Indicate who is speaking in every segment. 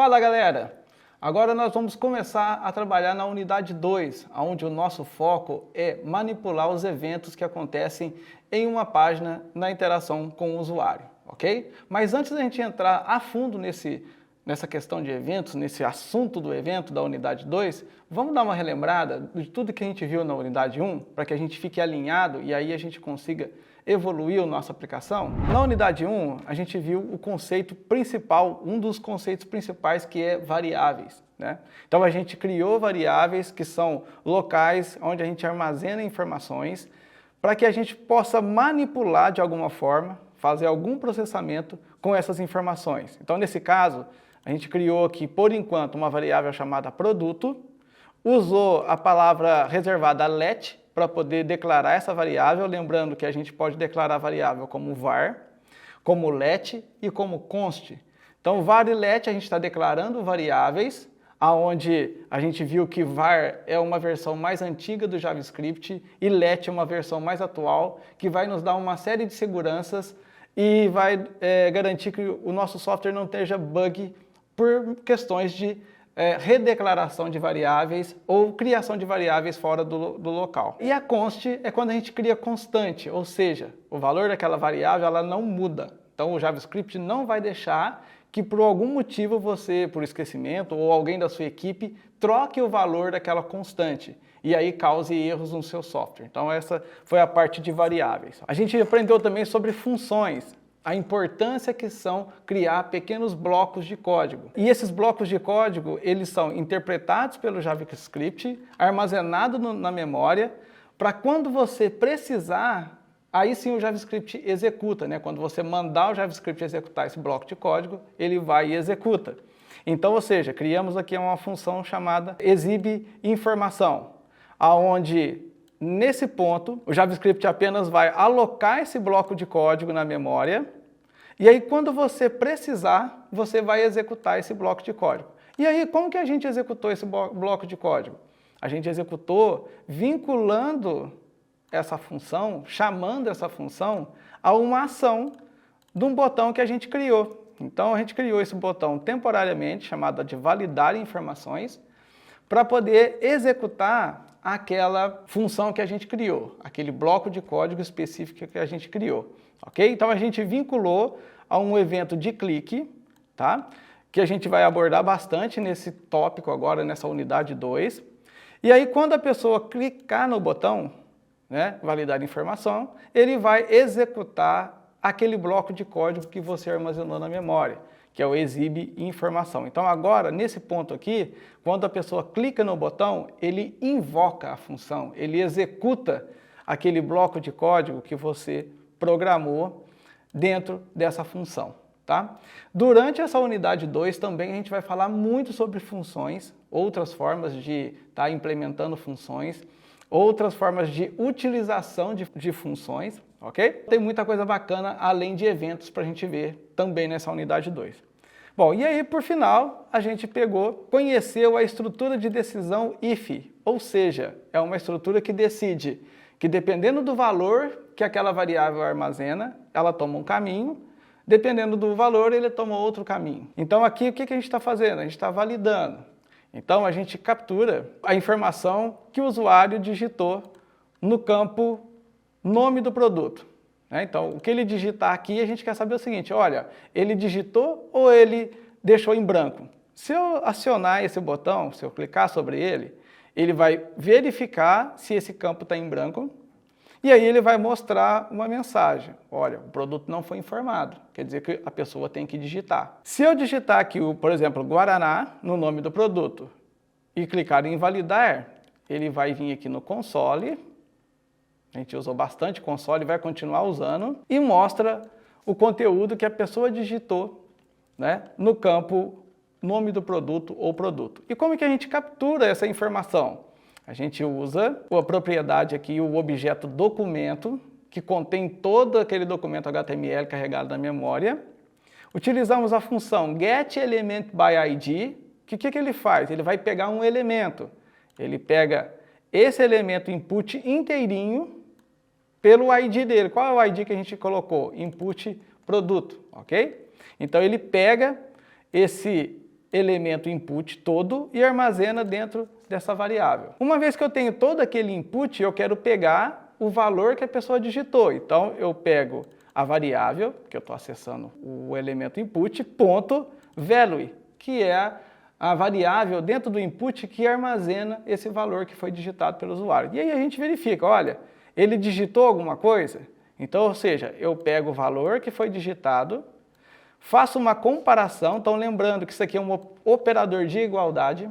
Speaker 1: Fala galera! Agora nós vamos começar a trabalhar na unidade 2, onde o nosso foco é manipular os eventos que acontecem em uma página na interação com o usuário, ok? Mas antes da gente entrar a fundo nessa questão de eventos, nesse assunto do evento da unidade 2, vamos dar uma relembrada de tudo que a gente viu na unidade 1, para que a gente fique alinhado e aí a gente consiga evoluir a nossa aplicação? Na unidade 1, a gente viu o conceito principal, um dos conceitos principais, que é variáveis, né? Então a gente criou variáveis que são locais onde a gente armazena informações para que a gente possa manipular de alguma forma, fazer algum processamento com essas informações. Então nesse caso, a gente criou aqui, por enquanto, uma variável chamada produto, usou a palavra reservada let, para poder declarar essa variável, lembrando que a gente pode declarar a variável como var, como let e como const. Então, var e let a gente está declarando variáveis, aonde a gente viu que var é uma versão mais antiga do JavaScript e let é uma versão mais atual, que vai nos dar uma série de seguranças e vai garantir que o nosso software não esteja bug por questões de redeclaração de variáveis ou criação de variáveis fora do local. E a const é quando a gente cria constante, ou seja, o valor daquela variável ela não muda. Então o JavaScript não vai deixar que por algum motivo você, por esquecimento ou alguém da sua equipe, troque o valor daquela constante e aí cause erros no seu software. Então essa foi a parte de variáveis. A gente aprendeu também sobre funções. A importância que são criar pequenos blocos de código. E esses blocos de código, eles são interpretados pelo JavaScript, armazenados na memória, para quando você precisar, aí sim o JavaScript executa, né? Quando você mandar o JavaScript executar esse bloco de código, ele vai e executa. Então, ou seja, criamos aqui uma função chamada exibe informação, aonde nesse ponto, o JavaScript apenas vai alocar esse bloco de código na memória e aí quando você precisar, você vai executar esse bloco de código. E aí, como que a gente executou esse bloco de código? A gente executou vinculando essa função, chamando essa função a uma ação de um botão que a gente criou. Então, a gente criou esse botão temporariamente, chamado de validar informações, para poder executar aquela função que a gente criou, aquele bloco de código específico que a gente criou, ok? Então a gente vinculou a um evento de clique, tá? Que a gente vai abordar bastante nesse tópico agora, nessa unidade 2. E aí quando a pessoa clicar no botão, né, validar informação, ele vai executar aquele bloco de código que você armazenou na memória, que é o exibe informação. Então agora, nesse ponto aqui, quando a pessoa clica no botão, ele invoca a função, ele executa aquele bloco de código que você programou dentro dessa função, tá? Durante essa unidade 2 também a gente vai falar muito sobre funções, outras formas de estar implementando funções, outras formas de utilização de funções, ok? Tem muita coisa bacana além de eventos para a gente ver também nessa unidade 2. Bom, e aí por final a gente conheceu a estrutura de decisão if, ou seja, é uma estrutura que decide que dependendo do valor que aquela variável armazena, ela toma um caminho, dependendo do valor ele toma outro caminho. Então aqui o que a gente está fazendo? A gente está validando. Então a gente captura a informação que o usuário digitou no campo nome do produto. Então, o que ele digitar aqui, a gente quer saber o seguinte, olha, ele digitou ou ele deixou em branco? Se eu acionar esse botão, se eu clicar sobre ele, ele vai verificar se esse campo está em branco e aí ele vai mostrar uma mensagem. Olha, o produto não foi informado, quer dizer que a pessoa tem que digitar. Se eu digitar aqui, por exemplo, Guaraná, no nome do produto, e clicar em validar, ele vai vir aqui no console. A gente usou bastante console e vai continuar usando. E mostra o conteúdo que a pessoa digitou, né, no campo nome do produto ou produto. E como que a gente captura essa informação? A gente usa a propriedade aqui, o objeto documento, que contém todo aquele documento HTML carregado na memória. Utilizamos a função getElementById. Que ele faz? Ele vai pegar um elemento. Ele pega esse elemento input inteirinho pelo ID dele. Qual é o ID que a gente colocou? Input produto, ok? Então ele pega esse elemento input todo e armazena dentro dessa variável. Uma vez que eu tenho todo aquele input, eu quero pegar o valor que a pessoa digitou. Então, eu pego a variável, que eu estou acessando o elemento input, ponto value, que é a variável dentro do input que armazena esse valor que foi digitado pelo usuário. E aí a gente verifica, olha, ele digitou alguma coisa? Então, ou seja, eu pego o valor que foi digitado, faço uma comparação, então lembrando que isso aqui é um operador de igualdade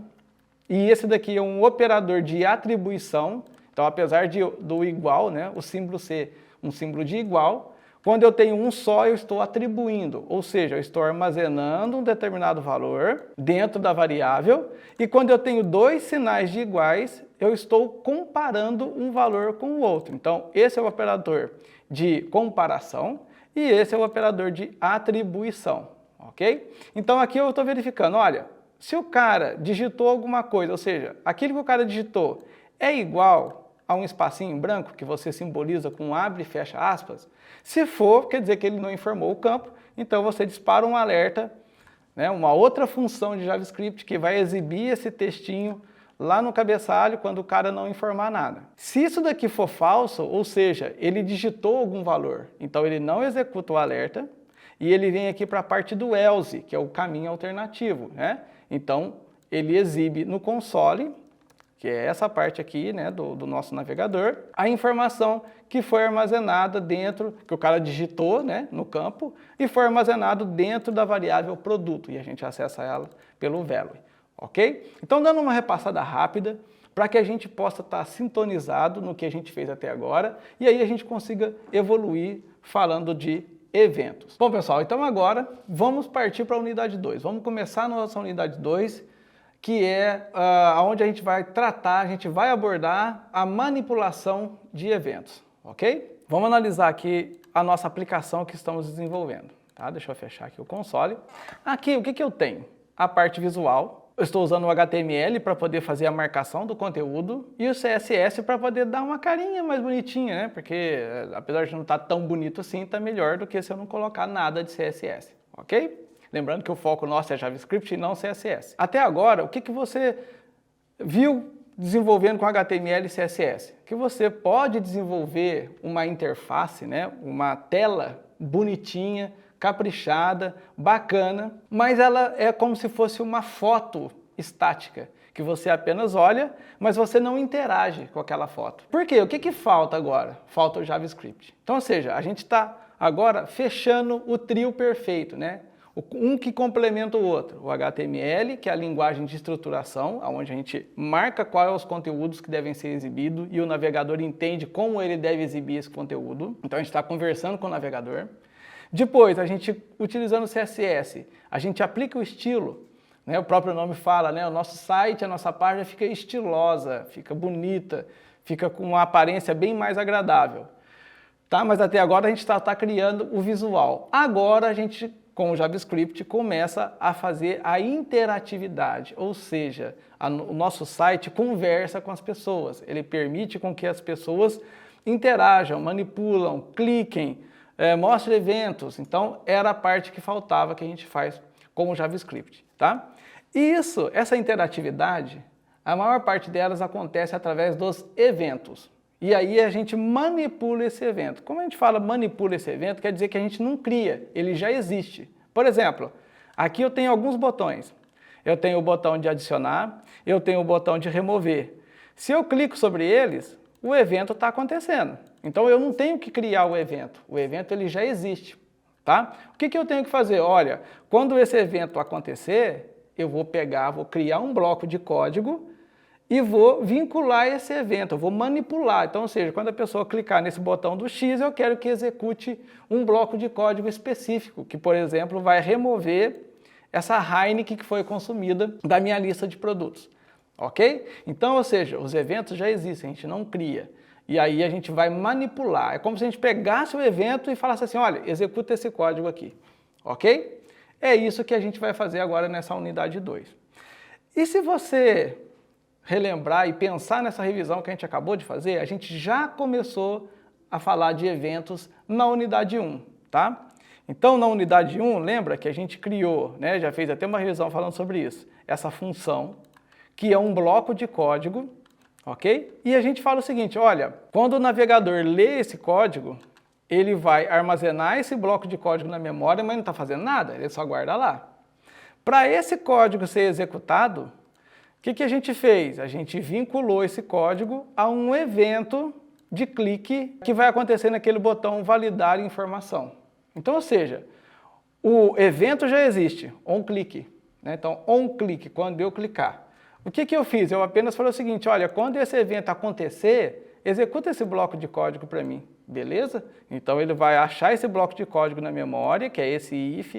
Speaker 1: e esse daqui é um operador de atribuição. Então, apesar do igual, né, o símbolo ser um símbolo de igual, quando eu tenho um só, eu estou atribuindo, ou seja, eu estou armazenando um determinado valor dentro da variável, e quando eu tenho dois sinais de iguais, eu estou comparando um valor com o outro. Então, esse é o operador de comparação e esse é o operador de atribuição, ok? Então, aqui eu estou verificando, olha, se o cara digitou alguma coisa, ou seja, aquilo que o cara digitou é igual a um espacinho em branco que você simboliza com abre e fecha aspas, se for, quer dizer que ele não informou o campo, então você dispara um alerta, né, uma outra função de JavaScript que vai exibir esse textinho lá no cabeçalho quando o cara não informar nada. Se isso daqui for falso, ou seja, ele digitou algum valor, então ele não executa o alerta e ele vem aqui para a parte do else, que é o caminho alternativo, né? Então ele exibe no console, que é essa parte aqui, né, do nosso navegador, a informação que foi armazenada dentro, que o cara digitou, né, no campo, e foi armazenado dentro da variável produto, e a gente acessa ela pelo value, ok? Então, dando uma repassada rápida, para que a gente possa estar sintonizado no que a gente fez até agora, e aí a gente consiga evoluir falando de eventos. Bom, pessoal, então agora vamos partir para a unidade 2. Vamos começar a nossa unidade 2, que é onde a gente vai tratar, a gente vai abordar a manipulação de eventos, ok? Vamos analisar aqui a nossa aplicação que estamos desenvolvendo, tá? Deixa eu fechar aqui o console. Aqui, o que eu tenho? A parte visual. Eu estou usando o HTML para poder fazer a marcação do conteúdo e o CSS para poder dar uma carinha mais bonitinha, né? Porque, apesar de não estar tão bonito assim, está melhor do que se eu não colocar nada de CSS, ok? Lembrando que o foco nosso é JavaScript e não CSS. Até agora, o que você viu desenvolvendo com HTML e CSS? Que você pode desenvolver uma interface, né? Uma tela bonitinha, caprichada, bacana, mas ela é como se fosse uma foto estática, que você apenas olha, mas você não interage com aquela foto. Por quê? O que falta agora? Falta o JavaScript. Então, ou seja, a gente está agora fechando o trio perfeito, né? Um que complementa o outro, o HTML, que é a linguagem de estruturação, onde a gente marca quais são os conteúdos que devem ser exibidos e o navegador entende como ele deve exibir esse conteúdo. Então a gente está conversando com o navegador. Depois, a gente, utilizando o CSS, a gente aplica o estilo, né? O próprio nome fala, né? O nosso site, a nossa página fica estilosa, fica bonita, fica com uma aparência bem mais agradável. Tá? Mas até agora a gente está criando o visual. Agora a gente, com o JavaScript, começa a fazer a interatividade, ou seja, o nosso site conversa com as pessoas. Ele permite com que as pessoas interajam, manipulam, cliquem, mostrem eventos. Então, era a parte que faltava que a gente faz com o JavaScript. Tá? E essa interatividade, a maior parte delas acontece através dos eventos. E aí a gente manipula esse evento. Como a gente fala manipula esse evento, quer dizer que a gente não cria, ele já existe. Por exemplo, aqui eu tenho alguns botões. Eu tenho o botão de adicionar, eu tenho o botão de remover. Se eu clico sobre eles, o evento está acontecendo. Então eu não tenho que criar o evento ele já existe. Tá? O que eu tenho que fazer? Olha, quando esse evento acontecer, eu vou criar um bloco de código e vou vincular esse evento, eu vou manipular. Então, ou seja, quando a pessoa clicar nesse botão do X, eu quero que execute um bloco de código específico, que, por exemplo, vai remover essa Heineken que foi consumida da minha lista de produtos. Ok? Então, ou seja, os eventos já existem, a gente não cria. E aí a gente vai manipular. É como se a gente pegasse o evento e falasse assim, olha, executa esse código aqui. Ok? É isso que a gente vai fazer agora nessa unidade 2. E se você relembrar e pensar nessa revisão que a gente acabou de fazer, a gente já começou a falar de eventos na unidade 1, tá? Então, na unidade 1, lembra que a gente criou, né, já fez até uma revisão falando sobre isso, essa função, que é um bloco de código, ok? E a gente fala o seguinte, olha, quando o navegador lê esse código, ele vai armazenar esse bloco de código na memória, mas não está fazendo nada, ele só guarda lá. Para esse código ser executado, o que a gente fez? A gente vinculou esse código a um evento de clique que vai acontecer naquele botão validar informação. Então, ou seja, o evento já existe, onClick, né? Então, onClick, quando eu clicar. O que eu fiz? Eu apenas falei o seguinte, olha, quando esse evento acontecer, executa esse bloco de código para mim, beleza? Então, ele vai achar esse bloco de código na memória, que é esse if,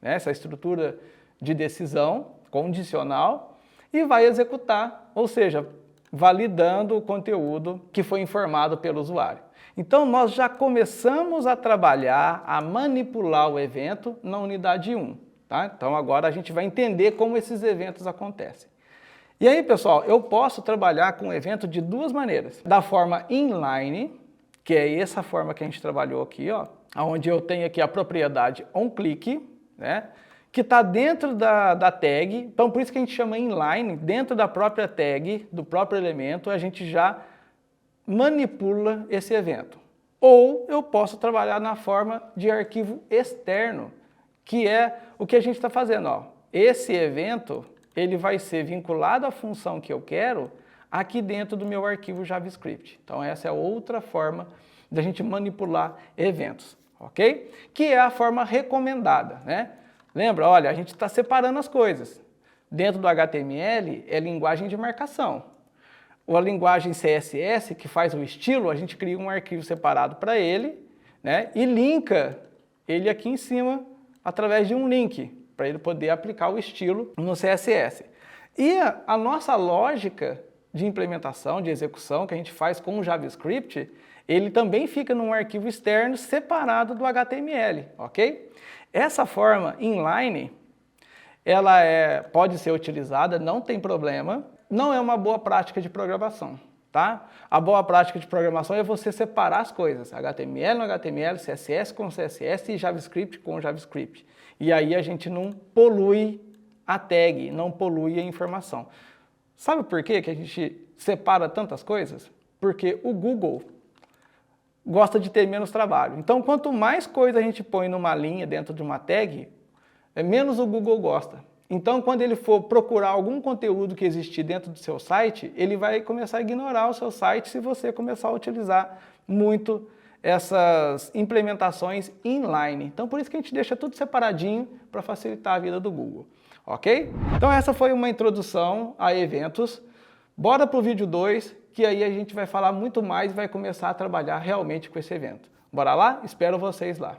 Speaker 1: né? Essa estrutura de decisão condicional, e vai executar, ou seja, validando o conteúdo que foi informado pelo usuário. Então, nós já começamos a trabalhar, a manipular o evento na unidade 1. Tá? Então, agora a gente vai entender como esses eventos acontecem. E aí, pessoal, eu posso trabalhar com o evento de duas maneiras. Da forma inline, que é essa forma que a gente trabalhou aqui, ó, onde eu tenho aqui a propriedade onClick, né, que está dentro da tag. Então, por isso que a gente chama inline, dentro da própria tag, do próprio elemento, a gente já manipula esse evento. Ou eu posso trabalhar na forma de arquivo externo, que é o que a gente está fazendo. Ó. Esse evento ele vai ser vinculado à função que eu quero aqui dentro do meu arquivo JavaScript. Então essa é outra forma da gente manipular eventos, ok? Que é a forma recomendada, né? Lembra, olha, a gente está separando as coisas. Dentro do HTML é linguagem de marcação. A linguagem CSS, que faz o estilo, a gente cria um arquivo separado para ele, né? E linka ele aqui em cima através de um link, para ele poder aplicar o estilo no CSS. E a nossa lógica de implementação, de execução, que a gente faz com o JavaScript, ele também fica num arquivo externo separado do HTML, ok? Essa forma inline, ela pode ser utilizada, não tem problema, não é uma boa prática de programação, tá? A boa prática de programação é você separar as coisas, HTML no HTML, CSS com CSS e JavaScript com JavaScript. E aí a gente não polui a tag, não polui a informação. Sabe por quê que a gente separa tantas coisas? Porque o Google gosta de ter menos trabalho. Então, quanto mais coisa a gente põe numa linha dentro de uma tag, menos o Google gosta. Então, quando ele for procurar algum conteúdo que existir dentro do seu site, ele vai começar a ignorar o seu site se você começar a utilizar muito essas implementações inline. Então, por isso que a gente deixa tudo separadinho para facilitar a vida do Google. Ok? Então, essa foi uma introdução a eventos. Bora para o vídeo 2, que aí a gente vai falar muito mais e vai começar a trabalhar realmente com esse evento. Bora lá? Espero vocês lá.